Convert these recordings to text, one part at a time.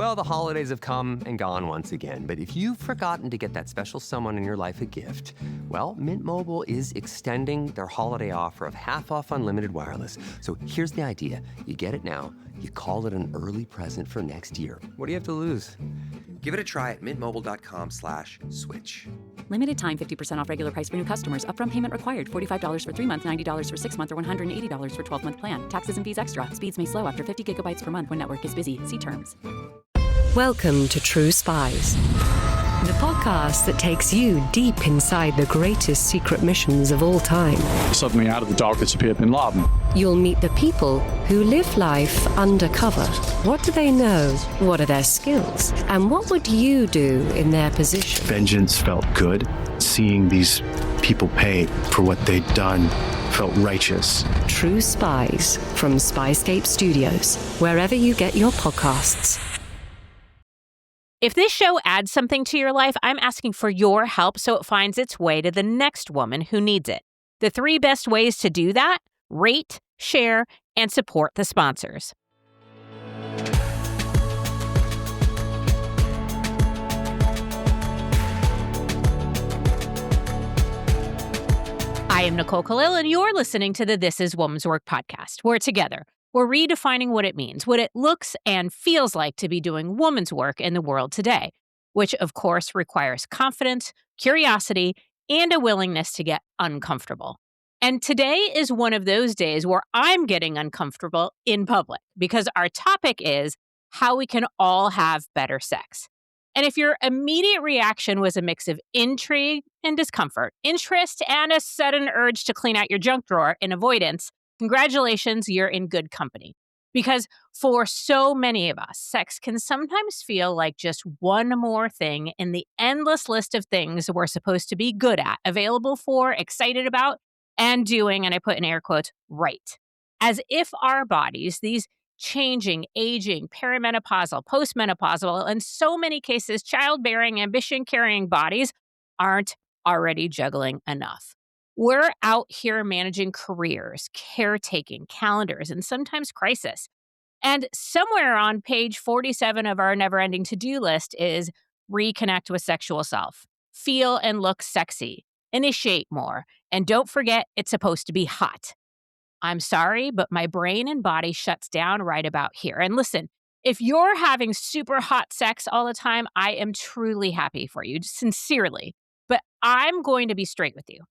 Well, the holidays have come and gone once again, but if you've forgotten to get that special someone in your life a gift, well, Mint Mobile is extending their holiday offer of half off unlimited wireless. So here's the idea. You get it now, you call it an early present for next year. What do you have to lose? Give it a try at mintmobile.com/switch. Limited time 50% off regular price for new customers. Upfront payment required. $45 for 3 months, $90 for 6 months, or $180 for 12-month plan. Taxes and fees extra. Speeds may slow after 50 gigabytes per month when network is busy. See terms. Welcome to True Spies, the podcast that takes you deep inside the greatest secret missions of all time. Suddenly, out of the darkness appeared Bin Laden. You'll meet the people who live life undercover. What do they know? What are their skills? And what would you do in their position? Vengeance felt good. Seeing these people pay for what they'd done felt righteous. True Spies from Spyscape Studios, wherever you get your podcasts. If this show adds something to your life, I'm asking for your help so it finds its way to the next woman who needs it. The 3 best ways to do that: rate, share, and support the sponsors. I am Nicole Kalil, and you're listening to the This Is Woman's Work podcast, where together we're redefining what it means, what it looks and feels like to be doing woman's work in the world today, which of course requires confidence, curiosity, and a willingness to get uncomfortable. And today is one of those days where I'm getting uncomfortable in public because our topic is how we can all have better sex. And if your immediate reaction was a mix of intrigue and discomfort, interest and a sudden urge to clean out your junk drawer in avoidance, congratulations, you're in good company. Because for so many of us, sex can sometimes feel like just one more thing in the endless list of things we're supposed to be good at, available for, excited about, and doing, and I put in air quotes, right. As if our bodies, these changing, aging, perimenopausal, postmenopausal, and so many cases childbearing, ambition-carrying bodies aren't already juggling enough. We're out here managing careers, caretaking, calendars, and sometimes crisis. And somewhere on page 47 of our never-ending to-do list is reconnect with sexual self, feel and look sexy, initiate more, and don't forget it's supposed to be hot. I'm sorry, but my brain and body shuts down right about here. And listen, if you're having super hot sex all the time, I am truly happy for you, sincerely. But I'm going to be straight with you.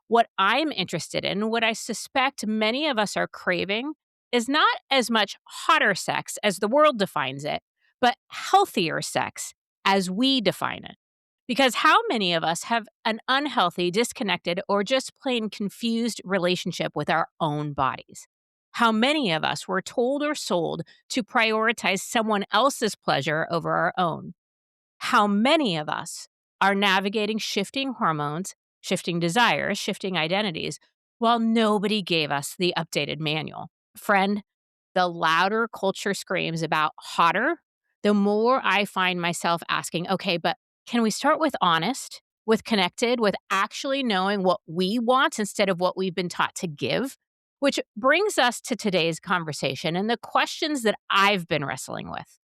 What I'm interested in, what I suspect many of us are craving, is not as much hotter sex as the world defines it, but healthier sex as we define it. Because how many of us have an unhealthy, disconnected, or just plain confused relationship with our own bodies? How many of us were told or sold to prioritize someone else's pleasure over our own? How many of us are navigating shifting hormones, shifting desires, shifting identities, while nobody gave us the updated manual? Friend, the louder culture screams about hotter, the more I find myself asking, okay, but can we start with honest, with connected, with actually knowing what we want instead of what we've been taught to give? Which brings us to today's conversation and the questions that I've been wrestling with.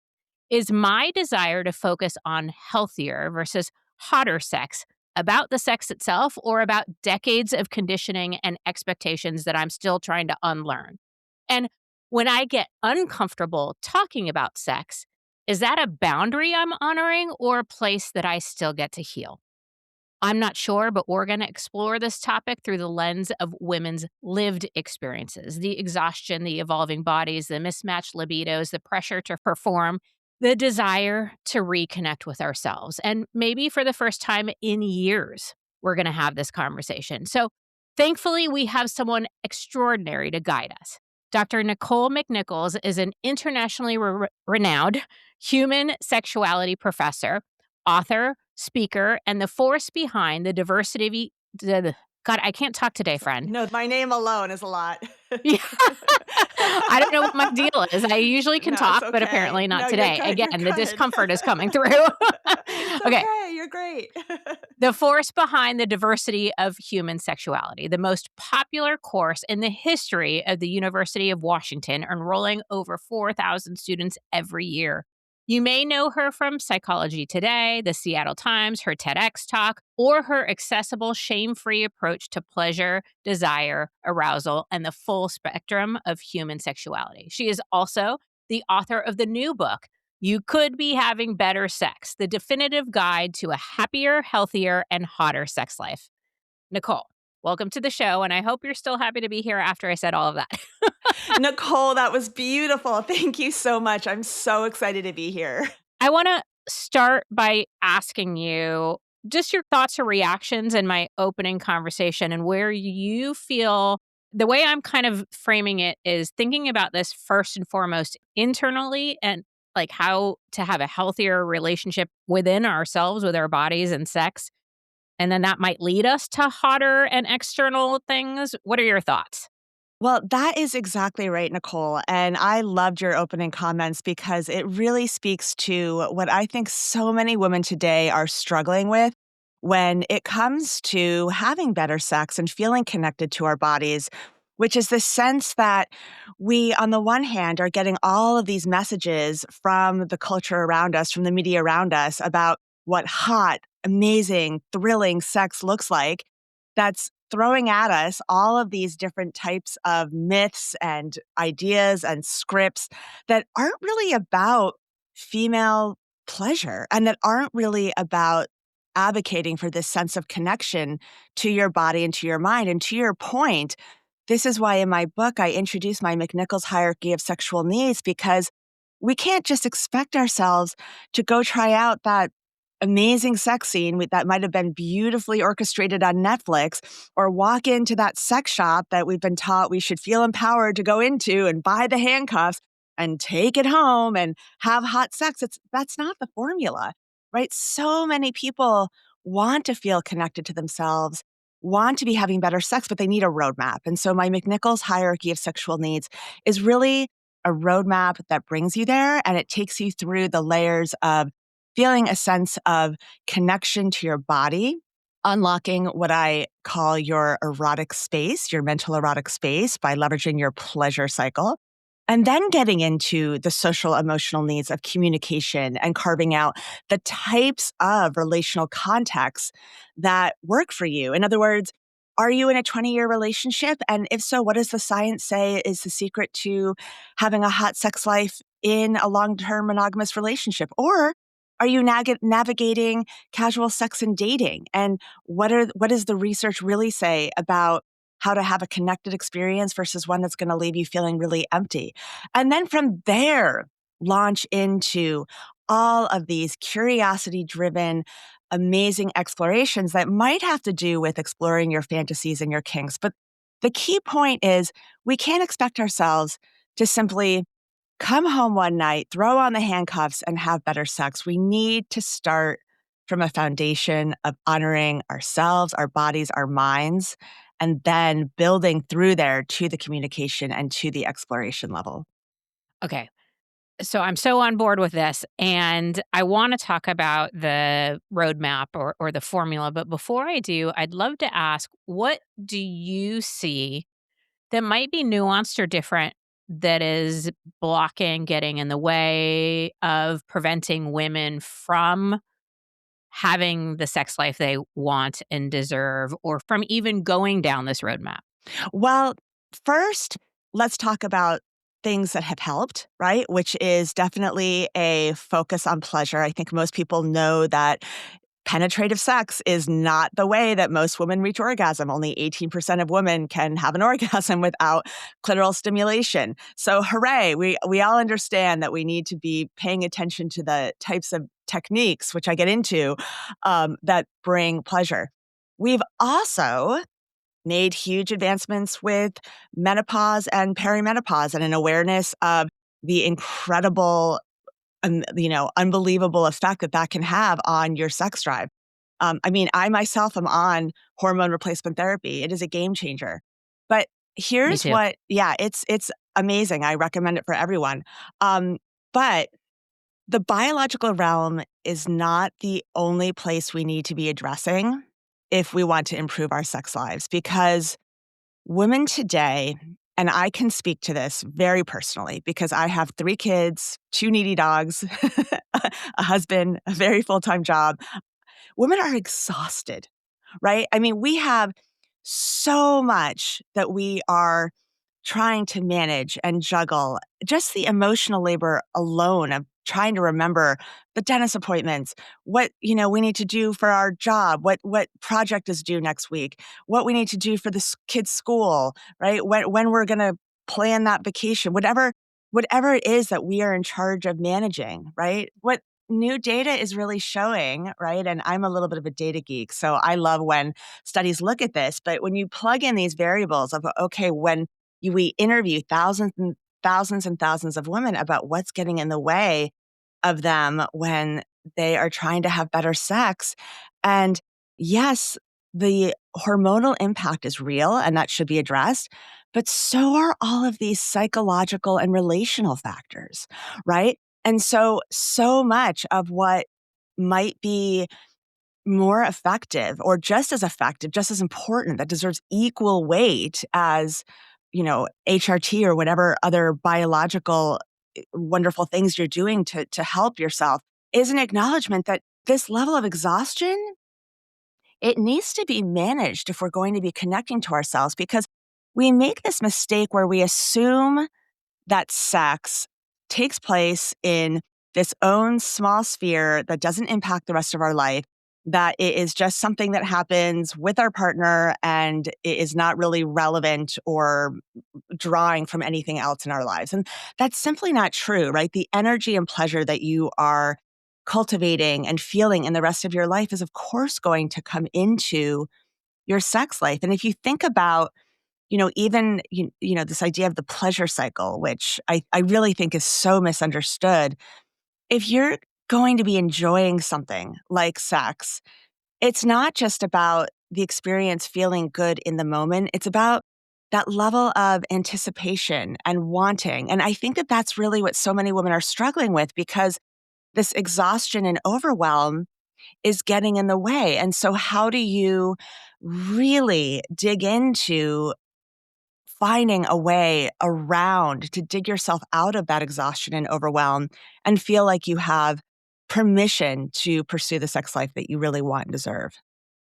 Is my desire to focus on healthier versus hotter sex about the sex itself or about decades of conditioning and expectations that I'm still trying to unlearn? And when I get uncomfortable talking about sex, is that a boundary I'm honoring or a place that I still get to heal? I'm not sure, but we're going to explore this topic through the lens of women's lived experiences, the exhaustion, the evolving bodies, the mismatched libidos, the pressure to perform, the desire to reconnect with ourselves. And maybe for the first time in years, we're going to have this conversation. So thankfully, we have someone extraordinary to guide us. Dr. Nicole McNichols is an internationally renowned human sexuality professor, author, speaker, and the force behind the diversity. God, I can't talk today, friend. No, my name alone is a lot. Yeah. I don't know what my deal is. I usually can talk, but apparently not today. Again, the discomfort is coming through. Okay, you're great. The force behind the diversity of human sexuality, the most popular course in the history of the University of Washington, enrolling over 4,000 students every year. You may know her from Psychology Today, the Seattle Times, her TEDx talk, or her accessible, shame-free approach to pleasure, desire, arousal, and the full spectrum of human sexuality. She is also the author of the new book, You Could Be Having Better Sex, the definitive guide to a happier, healthier, and hotter sex life. Nicole, welcome to the show, and I hope you're still happy to be here after I said all of that. Nicole, that was beautiful. Thank you so much. I'm so excited to be here. I want to start by asking you just your thoughts or reactions in my opening conversation and where you feel the way I'm kind of framing it is thinking about this first and foremost internally and like how to have a healthier relationship within ourselves, with our bodies and sex. And then that might lead us to hotter and external things. What are your thoughts? Well, that is exactly right, Nicole. And I loved your opening comments because it really speaks to what I think so many women today are struggling with when it comes to having better sex and feeling connected to our bodies, which is the sense that we, on the one hand, are getting all of these messages from the culture around us, from the media around us about what hot, amazing, thrilling sex looks like. That's throwing at us all of these different types of myths and ideas and scripts that aren't really about female pleasure and that aren't really about advocating for this sense of connection to your body and to your mind. And to your point, this is why in my book I introduce my McNichols hierarchy of sexual needs, because we can't just expect ourselves to go try out that amazing sex scene that might have been beautifully orchestrated on Netflix, or walk into that sex shop that we've been taught we should feel empowered to go into and buy the handcuffs and take it home and have hot sex. That's not the formula, right? So many people want to feel connected to themselves, want to be having better sex, but they need a roadmap. And so my McNichols hierarchy of sexual needs is really a roadmap that brings you there, and it takes you through the layers of feeling a sense of connection to your body, unlocking what I call your erotic space, your mental erotic space by leveraging your pleasure cycle, and then getting into the social emotional needs of communication and carving out the types of relational contexts that work for you. In other words, are you in a 20-year relationship? And if so, what does the science say is the secret to having a hot sex life in a long-term monogamous relationship? Or are you navigating casual sex and dating? And what does the research really say about how to have a connected experience versus one that's going to leave you feeling really empty? And then from there, launch into all of these curiosity-driven, amazing explorations that might have to do with exploring your fantasies and your kinks. But the key point is we can't expect ourselves to simply come home one night, throw on the handcuffs, and have better sex. We need to start from a foundation of honoring ourselves, our bodies, our minds, and then building through there to the communication and to the exploration level. Okay. So I'm so on board with this, and I want to talk about the roadmap or the formula. But before I do, I'd love to ask, what do you see that might be nuanced or different that is blocking, getting in the way of preventing women from having the sex life they want and deserve, or from even going down this roadmap? Well, first, let's talk about things that have helped, right? Which is definitely a focus on pleasure. I think most people know that penetrative sex is not the way that most women reach orgasm. Only 18% of women can have an orgasm without clitoral stimulation. So hooray, we all understand that we need to be paying attention to the types of techniques, which I get into, that bring pleasure. We've also made huge advancements with menopause and perimenopause and an awareness of the incredible unbelievable effect that can have on your sex drive. I myself am on hormone replacement therapy. It is a game changer. But here's too. it's amazing. I recommend it for everyone. But the biological realm is not the only place we need to be addressing if we want to improve our sex lives, because women today and I can speak to this very personally because I have 3 kids, 2 needy dogs, a husband, a very full-time job. Women are exhausted, right? I mean, we have so much that we are trying to manage and juggle. Just the emotional labor alone of trying to remember the dentist appointments, what, we need to do for our job, what project is due next week, what we need to do for the kids' school, right? When we're going to plan that vacation, whatever it is that we are in charge of managing, right? What new data is really showing, right? And I'm a little bit of a data geek, so I love when studies look at this, but when you plug in these variables of, okay, when we interview thousands and thousands and thousands of women about what's getting in the way of them when they are trying to have better sex. And yes, the hormonal impact is real and that should be addressed, but so are all of these psychological and relational factors, right? And so much of what might be more effective or just as effective, just as important, that deserves equal weight as, HRT or whatever other biological wonderful things you're doing to help yourself, is an acknowledgement that this level of exhaustion, it needs to be managed if we're going to be connecting to ourselves, because we make this mistake where we assume that sex takes place in this own small sphere that doesn't impact the rest of our life, that it is just something that happens with our partner and it is not really relevant or drawing from anything else in our lives. And that's simply not true, right? The energy and pleasure that you are cultivating and feeling in the rest of your life is, of course, going to come into your sex life. And if you think about, even, this idea of the pleasure cycle, which I really think is so misunderstood. If you're going to be enjoying something like sex, it's not just about the experience feeling good in the moment. It's about that level of anticipation and wanting. And I think that that's really what so many women are struggling with, because this exhaustion and overwhelm is getting in the way. And so how do you really dig into finding a way around to dig yourself out of that exhaustion and overwhelm and feel like you have permission to pursue the sex life that you really want and deserve?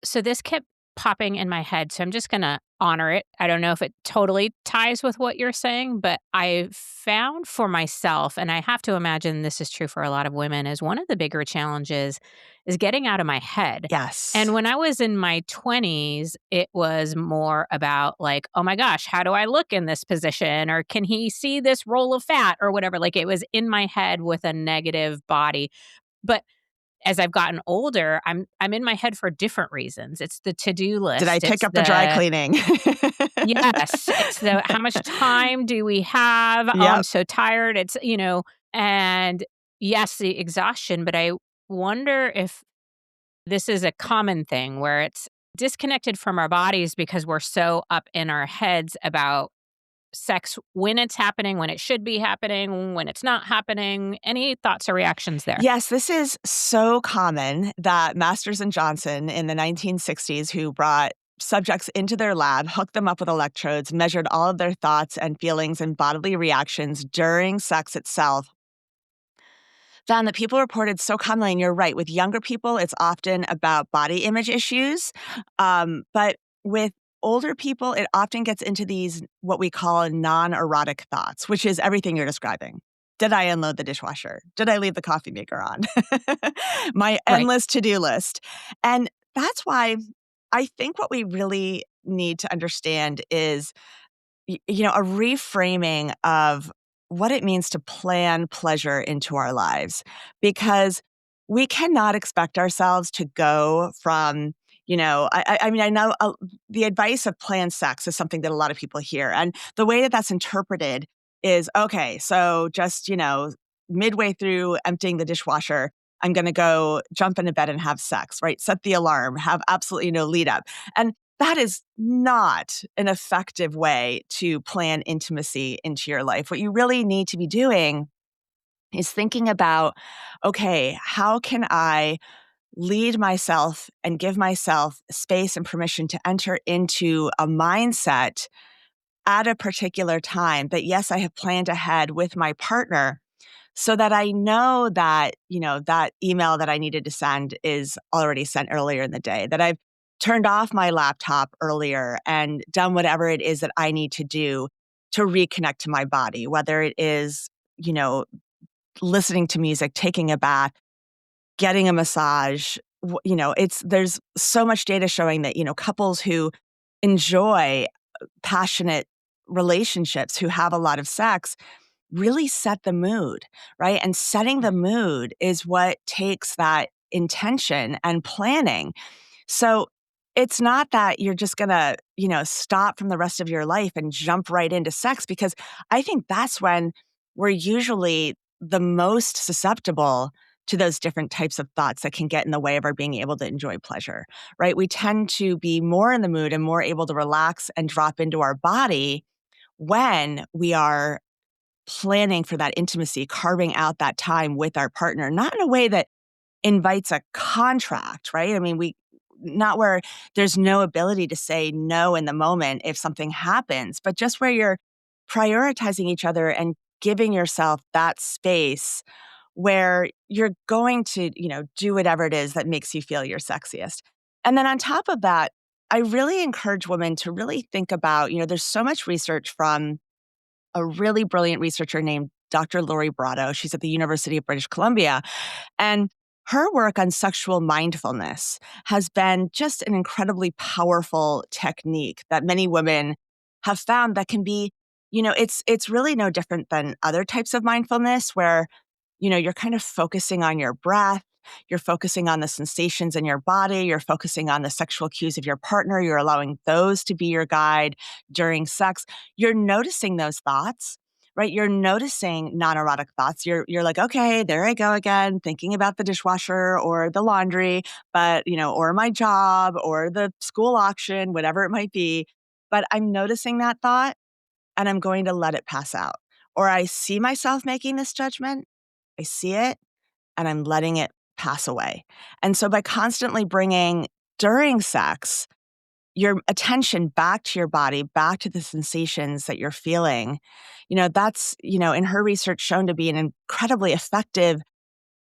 So this kept popping in my head, so I'm just going to honor it. I don't know if it totally ties with what you're saying, but I found for myself, and I have to imagine this is true for a lot of women, is one of the bigger challenges is getting out of my head. Yes. And when I was in my 20s, it was more about like, oh my gosh, how do I look in this position? Or can he see this roll of fat or whatever? Like, it was in my head with a negative body. But as I've gotten older, I'm in my head for different reasons. It's the to-do list. Did I pick up the dry cleaning? Yes. It's the how much time do we have? Oh, I'm so tired. It's, and yes, the exhaustion, but I wonder if this is a common thing where it's disconnected from our bodies because we're so up in our heads about sex when it's happening, when it should be happening, when it's not happening. Any thoughts or reactions there? Yes, this is so common that Masters and Johnson in the 1960s, who brought subjects into their lab, hooked them up with electrodes, measured all of their thoughts and feelings and bodily reactions during sex itself, found that people reported so commonly, and you're right, with younger people, it's often about body image issues. But with older people, it often gets into these, what we call non-erotic thoughts, which is everything you're describing. Did I unload the dishwasher? Did I leave the coffee maker on? My endless to-do list. And that's why I think what we really need to understand is, a reframing of what it means to plan pleasure into our lives, because we cannot expect ourselves to go from, I mean, I know the advice of planned sex is something that a lot of people hear. And the way that that's interpreted is, okay, so just, midway through emptying the dishwasher, I'm going to go jump into bed and have sex, right? Set the alarm, have absolutely no lead up. And that is not an effective way to plan intimacy into your life. What you really need to be doing is thinking about, okay, how can I lead myself and give myself space and permission to enter into a mindset at a particular time that, yes, I have planned ahead with my partner so that I know that, that email that I needed to send is already sent earlier in the day, that I've turned off my laptop earlier and done whatever it is that I need to do to reconnect to my body, whether it is, listening to music, taking a bath, getting a massage. There's so much data showing that, couples who enjoy passionate relationships, who have a lot of sex, really set the mood, right? And setting the mood is what takes that intention and planning. So it's not that you're just going to, stop from the rest of your life and jump right into sex, because I think that's when we're usually the most susceptible to those different types of thoughts that can get in the way of our being able to enjoy pleasure, right? We tend to be more in the mood and more able to relax and drop into our body when we are planning for that intimacy, carving out that time with our partner, not in a way that invites a contract, right? I mean, not where there's no ability to say no in the moment if something happens, but just where you're prioritizing each other and giving yourself that space where you're going to, do whatever it is that makes you feel your sexiest. And then on top of that, I really encourage women to really think about, there's so much research from a really brilliant researcher named Dr. Lori Brotto. She's at the University of British Columbia. And her work on sexual mindfulness has been just an incredibly powerful technique that many women have found that can be, it's really no different than other types of mindfulness where, you're kind of focusing on your breath. You're focusing on the sensations in your body. You're focusing on the sexual cues of your partner. You're allowing those to be your guide during sex. You're noticing those thoughts, right? You're noticing non-erotic thoughts. You're like, okay, there I go again, thinking about the dishwasher or the laundry, but, or my job or the school auction, whatever it might be. But I'm noticing that thought and I'm going to let it pass out. Or I see myself making this judgment. I see it and I'm letting it pass away. And so by constantly bringing during sex your attention back to your body, back to the sensations that you're feeling, that's, in her research shown to be an incredibly effective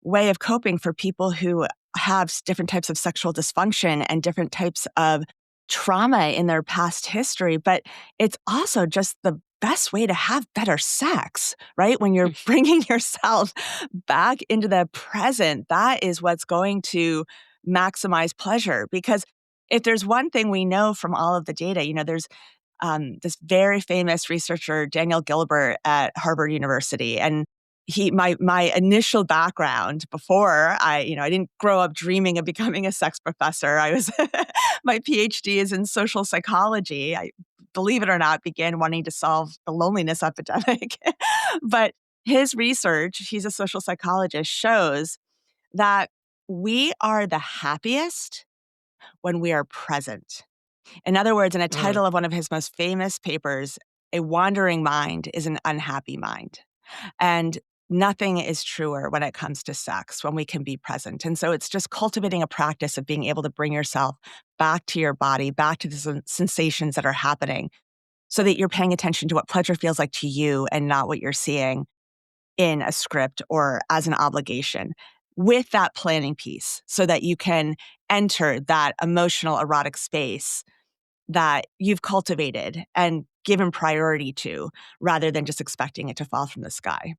way of coping for people who have different types of sexual dysfunction and different types of trauma in their past history. But it's also just the best way to have better sex, right? When you're bringing yourself back into the present, that is what's going to maximize pleasure. Because if there's one thing we know from all of the data, there's this very famous researcher, Daniel Gilbert at Harvard University. And my initial background before I didn't grow up dreaming of becoming a sex professor. My PhD is in social psychology. I, believe it or not, began wanting to solve the loneliness epidemic. But his research, he's a social psychologist, shows that we are the happiest when we are present. In other words, in a title of one of his most famous papers, a wandering mind is an unhappy mind. And nothing is truer when it comes to sex, when we can be present. And so it's just cultivating a practice of being able to bring yourself back to your body, back to the sensations that are happening, so that you're paying attention to what pleasure feels like to you and not what you're seeing in a script or as an obligation, with that planning piece so that you can enter that emotional erotic space that you've cultivated and given priority to, rather than just expecting it to fall from the sky.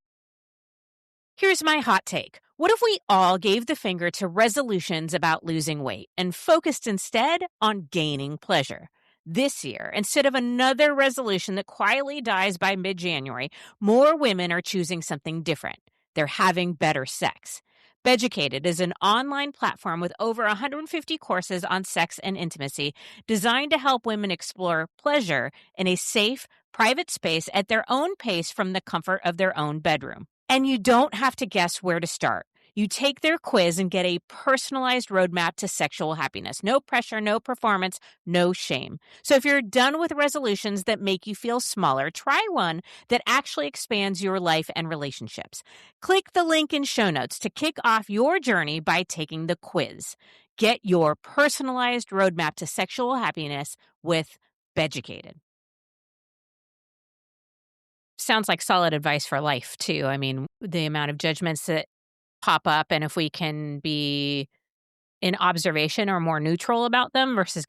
Here's my hot take. What if we all gave the finger to resolutions about losing weight and focused instead on gaining pleasure? This year, instead of another resolution that quietly dies by mid-January, more women are choosing something different. They're having better sex. Beducated is an online platform with over 150 courses on sex and intimacy designed to help women explore pleasure in a safe, private space at their own pace from the comfort of their own bedroom. And you don't have to guess where to start. You take their quiz and get a personalized roadmap to sexual happiness. No pressure, no performance, no shame. So if you're done with resolutions that make you feel smaller, try one that actually expands your life and relationships. Click the link in show notes to kick off your journey by taking the quiz. Get your personalized roadmap to sexual happiness with Beducated. sounds like solid advice for life too. I mean, the amount of judgments that pop up, and if we can be in observation or more neutral about them versus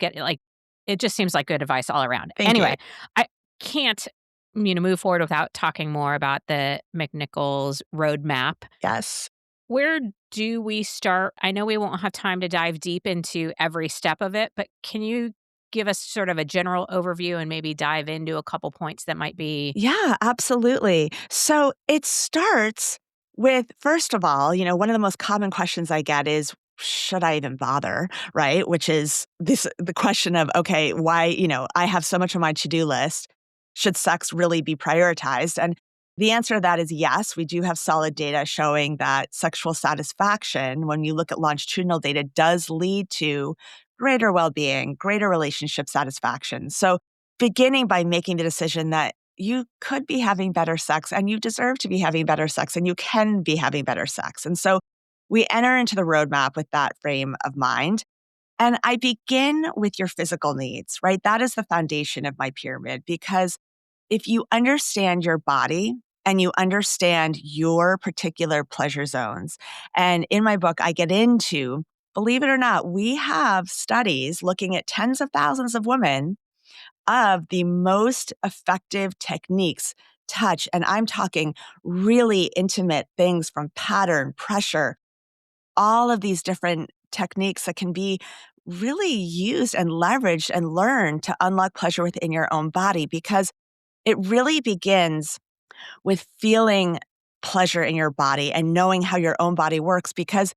it just seems like good advice all around. Thank you. Anyway, I can't, move forward without talking more about the McNichols roadmap. Yes. Where do we start? I know we won't have time to dive deep into every step of it, but can you give us sort of a general overview and maybe dive into a couple points that might be. Yeah, absolutely. So it starts with, first of all, one of the most common questions I get is, should I even bother? Right? Which is the question of, okay, why, I have so much on my to-do list. Should sex really be prioritized? And the answer to that is yes. We do have solid data showing that sexual satisfaction, when you look at longitudinal data, does lead to greater well-being, greater relationship satisfaction. So beginning by making the decision that you could be having better sex and you deserve to be having better sex and you can be having better sex. And so we enter into the roadmap with that frame of mind. And I begin with your physical needs, right? That is the foundation of my pyramid, because if you understand your body and you understand your particular pleasure zones, and in my book, I get into, believe it or not, we have studies looking at tens of thousands of women of the most effective techniques, touch, and I'm talking really intimate things from pattern, pressure, all of these different techniques that can be really used and leveraged and learned to unlock pleasure within your own body, because it really begins with feeling pleasure in your body and knowing how your own body works. Because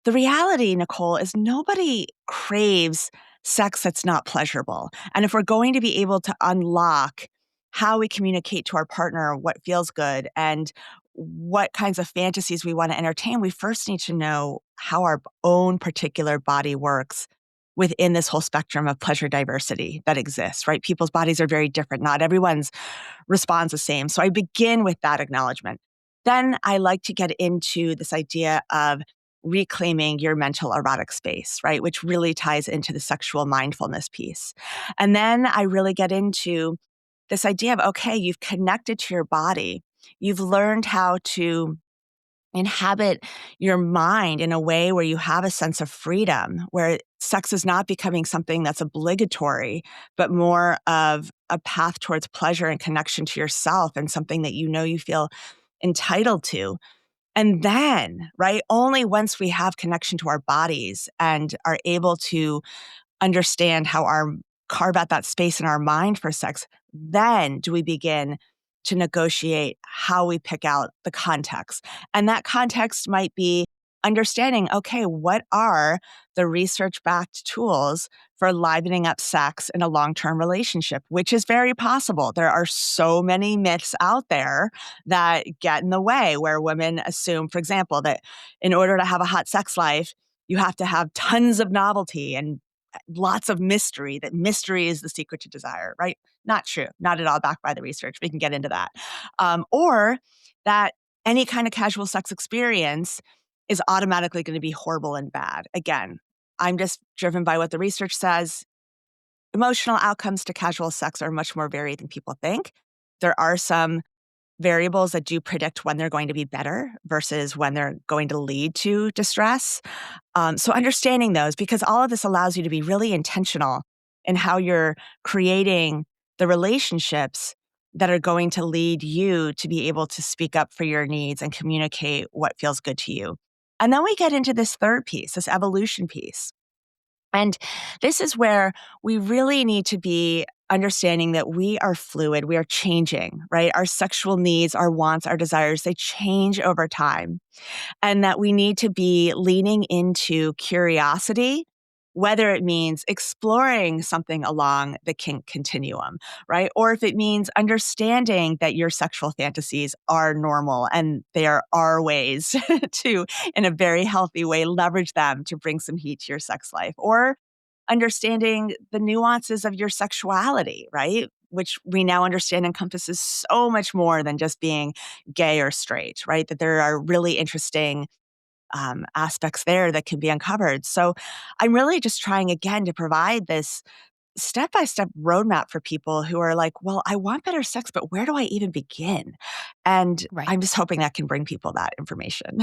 the reality, Nicole, is nobody craves sex that's not pleasurable. And if we're going to be able to unlock how we communicate to our partner, what feels good, and what kinds of fantasies we want to entertain, we first need to know how our own particular body works within this whole spectrum of pleasure diversity that exists, right? People's bodies are very different. Not everyone's responds the same. So I begin with that acknowledgement. Then I like to get into this idea of reclaiming your mental erotic space, right? Which really ties into the sexual mindfulness piece. And then I really get into this idea of, okay, you've connected to your body. You've learned how to inhabit your mind in a way where you have a sense of freedom, where sex is not becoming something that's obligatory, but more of a path towards pleasure and connection to yourself, and something that you feel entitled to. And then, right, only once we have connection to our bodies and are able to understand how our carve out that space in our mind for sex, then do we begin to negotiate how we pick out the context. And that context might be understanding, okay, what are the research-backed tools for livening up sex in a long-term relationship, which is very possible. There are so many myths out there that get in the way, where women assume, for example, that in order to have a hot sex life, you have to have tons of novelty and lots of mystery, that mystery is the secret to desire, right? Not true. Not at all backed by the research. We can get into that. Or that any kind of casual sex experience is automatically going to be horrible and bad. Again, I'm just driven by what the research says. Emotional outcomes to casual sex are much more varied than people think. There are some variables that do predict when they're going to be better versus when they're going to lead to distress. So understanding those, because all of this allows you to be really intentional in how you're creating the relationships that are going to lead you to be able to speak up for your needs and communicate what feels good to you. And then we get into this third piece, this evolution piece. And this is where we really need to be understanding that we are fluid, we are changing, right? Our sexual needs, our wants, our desires, they change over time. And that we need to be leaning into curiosity, whether it means exploring something along the kink continuum, right? Or if it means understanding that your sexual fantasies are normal and there are ways to, in a very healthy way, leverage them to bring some heat to your sex life. Or understanding the nuances of your sexuality, right? Which we now understand encompasses so much more than just being gay or straight, right? That there are really interesting aspects there that can be uncovered. So I'm really just trying again to provide this step-by-step roadmap for people who are like, well, I want better sex, but where do I even begin? And Right. I'm just hoping that can bring people that information.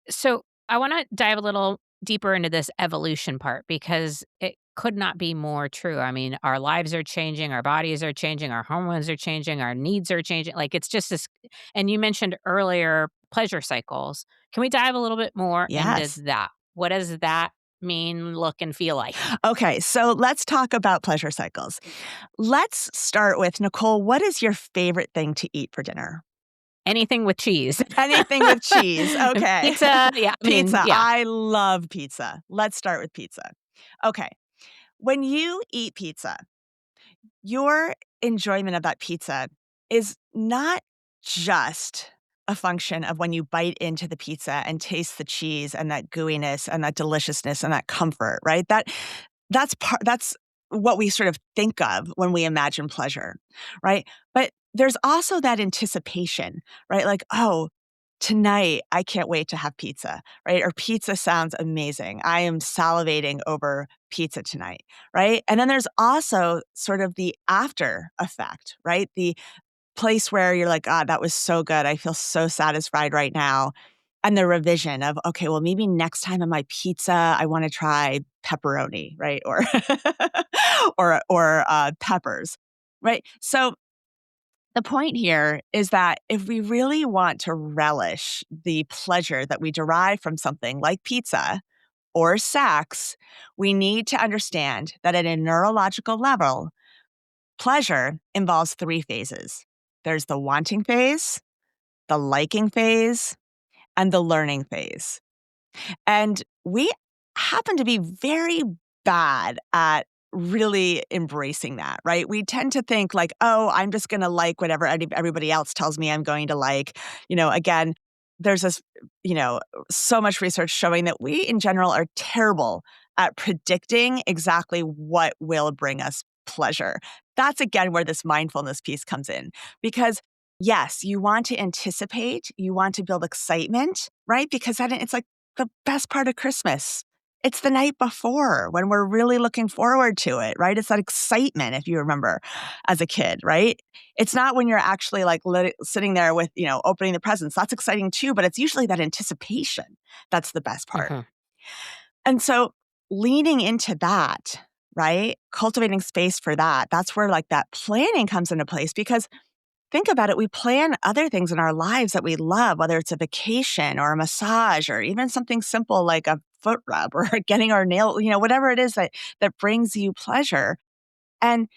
So I want to dive a little deeper into this evolution part because it could not be more true. I mean, our lives are changing, our bodies are changing, our hormones are changing, our needs are changing. Like it's just this. And you mentioned earlier pleasure cycles. Can we dive a little bit more into Yes. that? What does that mean, look, and feel like? Okay, so let's talk about pleasure cycles. Let's start with Nicole. What is your favorite thing to eat for dinner? Anything with cheese. Anything with cheese. Okay. Pizza. Yeah. I mean, Pizza. yeah. I love pizza. Let's start with pizza. Okay. When you eat pizza, your enjoyment of that pizza is not just a function of when you bite into the pizza and taste the cheese and that gooiness and that deliciousness and that comfort, right? That's what we sort of think of when we imagine pleasure, right? But there's also that anticipation, right? Like, oh, tonight I can't wait to have pizza, right? Or pizza sounds amazing. I am salivating over pizza tonight, right? And then there's also sort of the after effect, right? The place where you're like, ah, that was so good. I feel so satisfied right now. And the revision of, okay, well, maybe next time on my pizza, I want to try pepperoni, right? Or or peppers, right? So the point here is that if we really want to relish the pleasure that we derive from something like pizza or sex, we need to understand that at a neurological level, pleasure involves three phases. There's the wanting phase, the liking phase, and the learning phase. And we happen to be very bad at really embracing that, right? We tend to think like, oh, I'm just going to like whatever everybody else tells me I'm going to like. Again, there's this, so much research showing that we in general are terrible at predicting exactly what will bring us pleasure. That's again where this mindfulness piece comes in because yes, you want to anticipate, you want to build excitement, right? Because then it's like the best part of Christmas. It's the night before when we're really looking forward to it, right? It's that excitement, if you remember as a kid, right? It's not when you're actually like sitting there with, opening the presents. That's exciting too, but it's usually that anticipation that's the best part. Mhm. And so leaning into that, right? Cultivating space for that, that's where like that planning comes into place because think about it. We plan other things in our lives that we love, whether it's a vacation or a massage or even something simple like a foot rub or getting our nail, whatever it is that brings you pleasure. And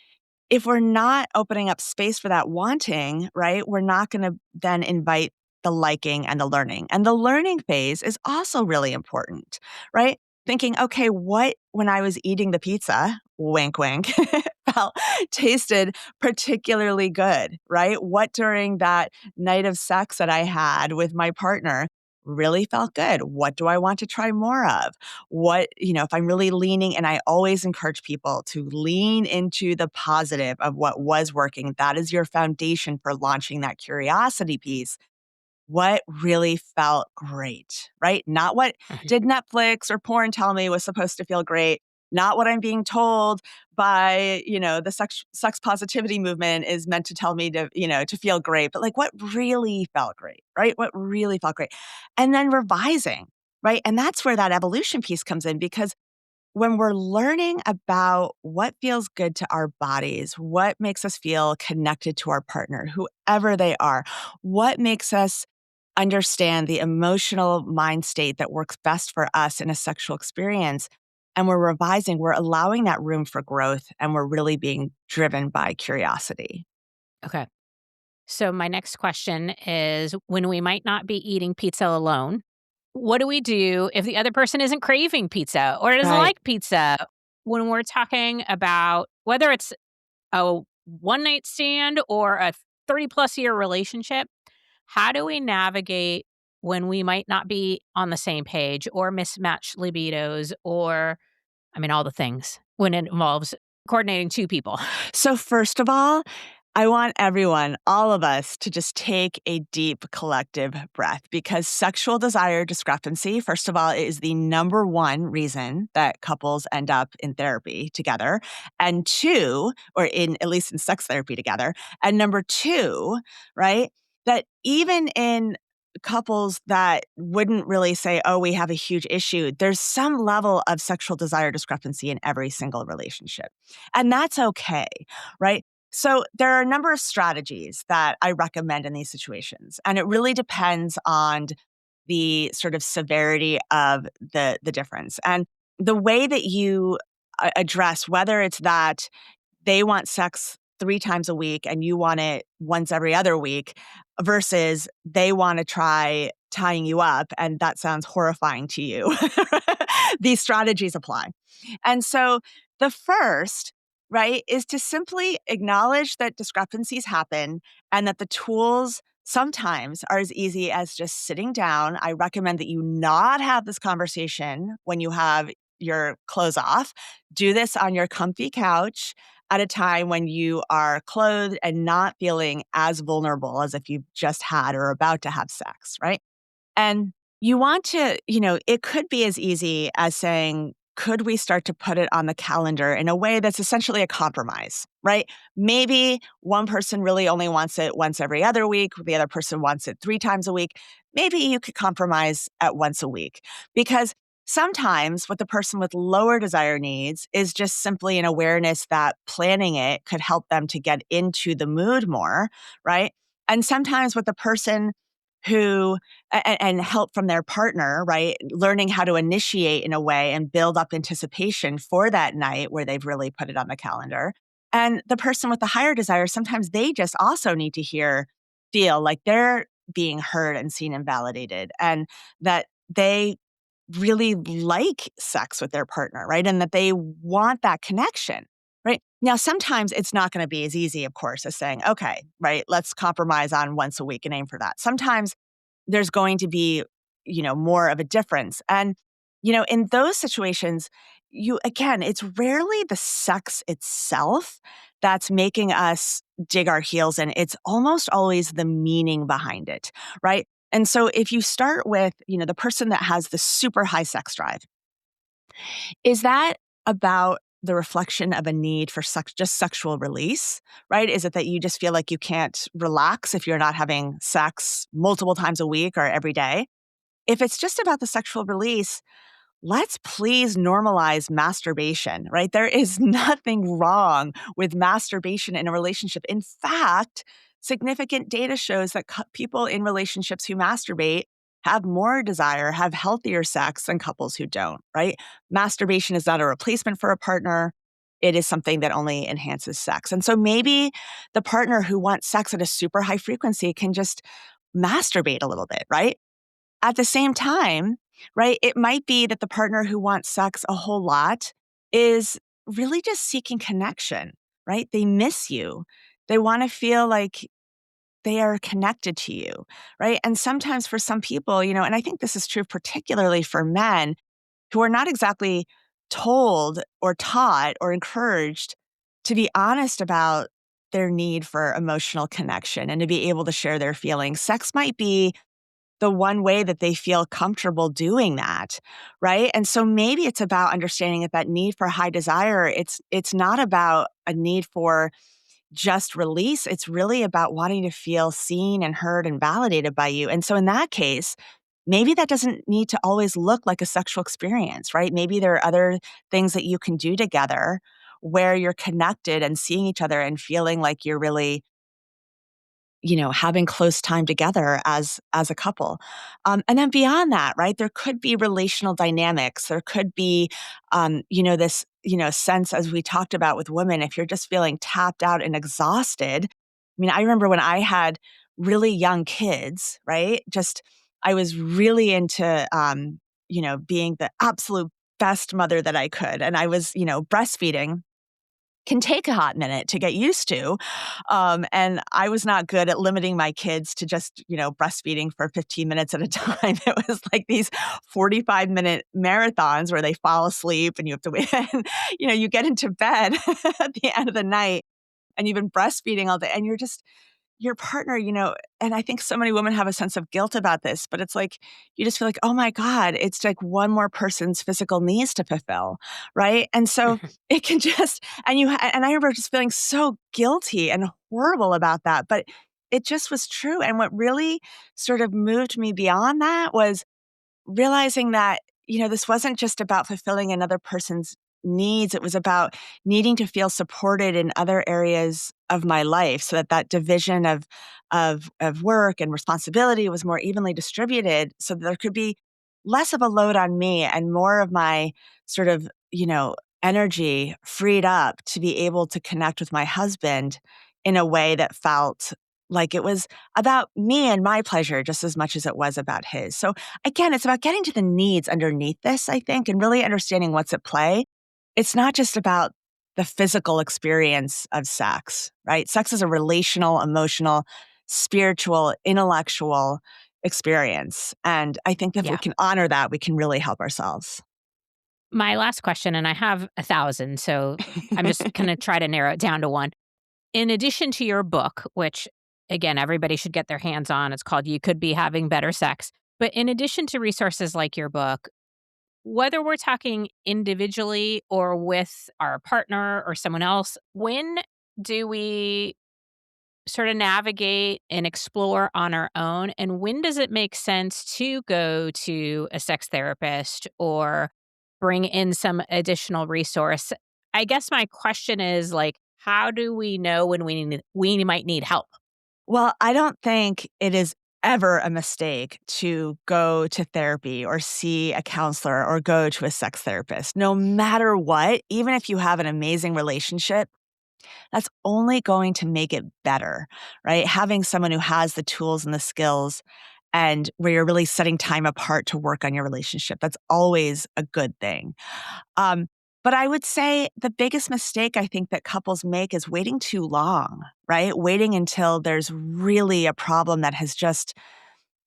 if we're not opening up space for that wanting, right, we're not going to then invite the liking and the learning. And the learning phase is also really important, right? Thinking, okay, what when I was eating the pizza, wink, wink, tasted particularly good, right? What during that night of sex that I had with my partner really felt good? What do I want to try more of? What, if I'm really leaning, and I always encourage people to lean into the positive of what was working. That is your foundation for launching that curiosity piece. What really felt great, right? Not what Mhm. did Netflix or porn tell me was supposed to feel great. Not what I'm being told by, the sex positivity movement is meant to tell me to feel great, but like what really felt great, right? What really felt great. And then revising, right? And that's where that evolution piece comes in because when we're learning about what feels good to our bodies, what makes us feel connected to our partner, whoever they are, what makes us understand the emotional mind state that works best for us in a sexual experience, and we're revising, we're allowing that room for growth, and we're really being driven by curiosity. Okay. So my next question is when we might not be eating pizza alone, what do we do if the other person isn't craving pizza or doesn't Right. like pizza? When we're talking about whether it's a one night stand or a 30 plus year relationship, how do we navigate when we might not be on the same page or mismatched libidos or, I mean, all the things when it involves coordinating two people? So first of all, I want everyone, all of us, to just take a deep collective breath because sexual desire discrepancy, first of all, is the number one reason that couples end up in therapy together. And two, or in at least in sex therapy together. And number two, right, that even in couples that wouldn't really say, oh, we have a huge issue, there's some level of sexual desire discrepancy in every single relationship. And that's okay, right? So there are a number of strategies that I recommend in these situations, and it really depends on the sort of severity of the difference. And the way that you address whether it's that they want sex 3 times a week and you want it once every other week versus they want to try tying you up and that sounds horrifying to you. These strategies apply. And so the first, right, is to simply acknowledge that discrepancies happen and that the tools sometimes are as easy as just sitting down. I recommend that you not have this conversation when you have your clothes off. Do this on your comfy couch at a time when you are clothed and not feeling as vulnerable as if you've just had or about to have sex, right? And you want to, it could be as easy as saying, could we start to put it on the calendar in a way that's essentially a compromise, right? Maybe one person really only wants it once every other week. The other person wants it 3 times a week. Maybe you could compromise at once a week because sometimes what the person with lower desire needs is just simply an awareness that planning it could help them to get into the mood more, right? And sometimes what the person who and help from their partner, right? Learning how to initiate in a way and build up anticipation for that night where they've really put it on the calendar. And the person with the higher desire, sometimes they just also need to feel like they're being heard and seen and validated and that they really like sex with their partner, right? And that they want that connection. Right. Now, sometimes it's not going to be as easy, of course, as saying, okay, right, let's compromise on once a week and aim for that. Sometimes there's going to be, more of a difference. And, in those situations, again, it's rarely the sex itself that's making us dig our heels in. It's almost always the meaning behind it, right? And so if you start with, the person that has the super high sex drive, is that about the reflection of a need for just sexual release, right? Is it that you just feel like you can't relax if you're not having sex multiple times a week or every day? If it's just about the sexual release, let's please normalize masturbation, right? There is nothing wrong with masturbation in a relationship. In fact, significant data shows that people in relationships who masturbate have more desire, have healthier sex than couples who don't, right? Masturbation is not a replacement for a partner. It is something that only enhances sex. And so maybe the partner who wants sex at a super high frequency can just masturbate a little bit, right? At the same time, right, it might be that the partner who wants sex a whole lot is really just seeking connection, right? They miss you. They want to feel like they are connected to you, right? And sometimes for some people, and I think this is true particularly for men who are not exactly told or taught or encouraged to be honest about their need for emotional connection and to be able to share their feelings. Sex might be the one way that they feel comfortable doing that, right? And so maybe it's about understanding that need for high desire, it's not about a need for just release. It's really about wanting to feel seen and heard and validated by you. And so in that case, maybe that doesn't need to always look like a sexual experience, right? Maybe there are other things that you can do together where you're connected and seeing each other and feeling like you're really having close time together as a couple. And then beyond that, right, there could be relational dynamics. There could be, this, sense, as we talked about with women, if you're just feeling tapped out and exhausted. I mean, I remember when I had really young kids, right, I was really into, being the absolute best mother that I could. And I was, breastfeeding can take a hot minute to get used to. And I was not good at limiting my kids to just, breastfeeding for 15 minutes at a time. It was like these 45-minute marathons where they fall asleep and you have to wait. And, you get into bed at the end of the night and you've been breastfeeding all day, and you're just your partner, and I think so many women have a sense of guilt about this, but it's like, you just feel like, oh my God, it's like one more person's physical needs to fulfill, right? And so it can just, and I remember just feeling so guilty and horrible about that, but it just was true. And what really sort of moved me beyond that was realizing that, this wasn't just about fulfilling another person's needs. It was about needing to feel supported in other areas of my life so that division of work and responsibility was more evenly distributed so that there could be less of a load on me and more of my sort of, energy freed up to be able to connect with my husband in a way that felt like it was about me and my pleasure just as much as it was about his. So again, it's about getting to the needs underneath this, I think, and really understanding what's at play. It's not just about the physical experience of sex, right? Sex is a relational, emotional, spiritual, intellectual experience. And I think if we can honor that, we can really help ourselves. My last question, and I have 1,000, so I'm just going to try to narrow it down to one. In addition to your book, which, again, everybody should get their hands on, it's called You Could Be Having Better Sex. But in addition to resources like your book, whether we're talking individually or with our partner or someone else, when do we sort of navigate and explore on our own? And when does it make sense to go to a sex therapist or bring in some additional resource? I guess my question is, like, how do we know when we might need help? Well, I don't think it is ever a mistake to go to therapy or see a counselor or go to a sex therapist. No matter what, even if you have an amazing relationship, that's only going to make it better, right? Having someone who has the tools and the skills and where you're really setting time apart to work on your relationship, that's always a good thing. But I would say the biggest mistake I think that couples make is waiting too long, right? Waiting until there's really a problem that has just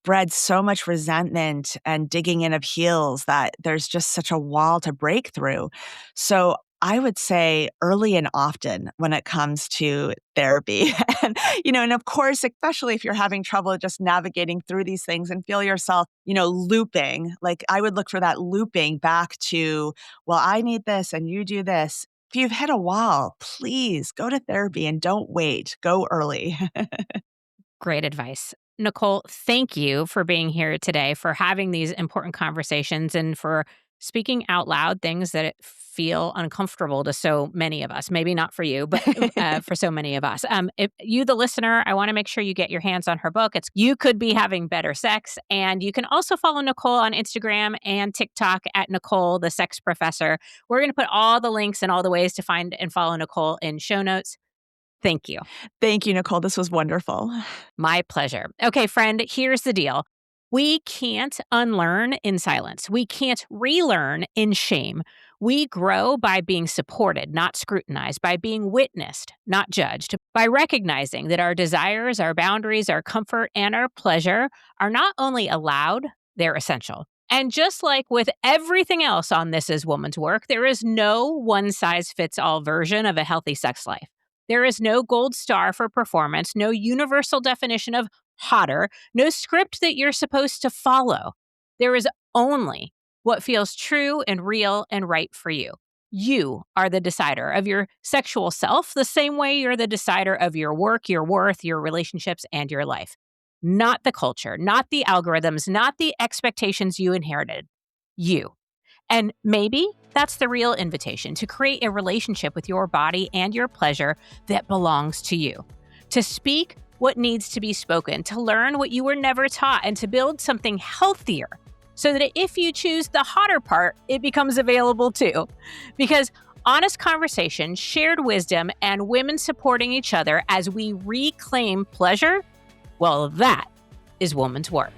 bred so much resentment and digging in of heels that there's just such a wall to break through. So I would say early and often when it comes to therapy. And of course, especially if you're having trouble just navigating through these things and feel yourself, looping, like I would look for that looping back to, well, I need this and you do this. If you've hit a wall, please go to therapy and don't wait. Go early. Great advice. Nicole, thank you for being here today, for having these important conversations, and for speaking out loud things that feel uncomfortable to so many of us. Maybe not for you, but for so many of us. If you, the listener, I want to make sure you get your hands on her book. It's You Could Be Having Better Sex. And you can also follow Nicole on Instagram and TikTok at Nicole, the Sex Professor. We're going to put all the links and all the ways to find and follow Nicole in show notes. Thank you. Thank you, Nicole. This was wonderful. My pleasure. Okay, friend, here's the deal. We can't unlearn in silence. We can't relearn in shame. We grow by being supported, not scrutinized, by being witnessed, not judged, by recognizing that our desires, our boundaries, our comfort, and our pleasure are not only allowed, they're essential. And just like with everything else on This Is Woman's Work, there is no one-size-fits-all version of a healthy sex life. There is no gold star for performance, no universal definition of hotter, no script that you're supposed to follow. There is only what feels true and real and right for you. You are the decider of your sexual self, the same way you're the decider of your work, your worth, your relationships, and your life. Not the culture, not the algorithms, not the expectations you inherited. You. And maybe that's the real invitation, to create a relationship with your body and your pleasure that belongs to you. To speak what needs to be spoken, to learn what you were never taught, and to build something healthier so that if you choose the hotter part, it becomes available too. Because honest conversation, shared wisdom, and women supporting each other as we reclaim pleasure, well, that is woman's work.